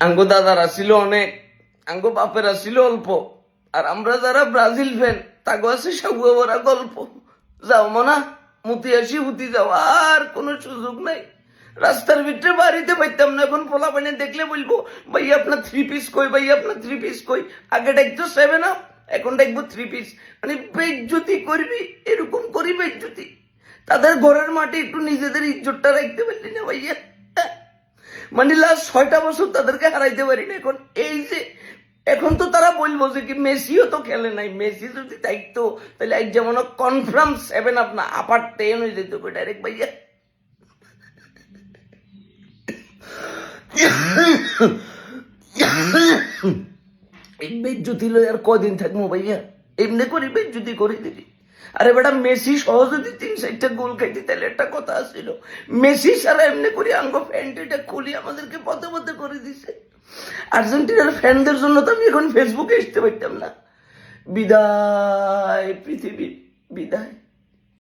আঙ্গো দাদারা ছিল অনেক, আঙ্গো বাপেরা ছিল অল্প, আর আমরা যারা ব্রাজিল ফ্যান তাগো আছে সাগুয়া ভরা গল্প। যাও মনা মুতি আসি হুতি যাও, আর কোনো সুযোগ নাই। রাস্তার ভিতরে বাড়িতে পাইতাম না, এখন পোলা পানি দেখলে বলবো ভাই আপনার 3 পিস কই, ভাই আপনার 3 পিস কই। আগে ডাকতো 7 আপ, এখন ডাকবো 3 পিস। মানে বেজ্জতি করবি, এরকম করি বেজ্জতি। তাদের ঘরের মাটি একটু নিজেদের ইজ্জতটা রাখতে পারলি না ভাইয়া। মানে লাস্ট 6টা বছর তাদেরকে হারাইতে পারি না। এখন এই যে এখন তো তারা বলবো যে কি মেসিও তো খেলে নাই, মেসি যদি থাকতো তাহলে এক যেমন কনফার্ম 7 আপ না আপার 10 হয়ে যেত ডাইরেক্ট ভাইয়া। এই বেজ্জতি লই আর কদিন থাকবো ভাইয়া, এমনি করি বেজ্জতি করে দিলি। আরে বেটা মেসি সহজ যদি 3-4টা গোল খাইতি তাহলে একটা কথা ছিল। মেসি সারা এমনি করে আঙ্গো প্যান্টটা খুলি আমাদেরকে পথে পথে করে দিছে। আর্জেন্টিনার ফ্যানদের জন্য তো আমি এখন ফেসবুকে আসতে পারতাম না। বিদায় পৃথিবী, বিদায়।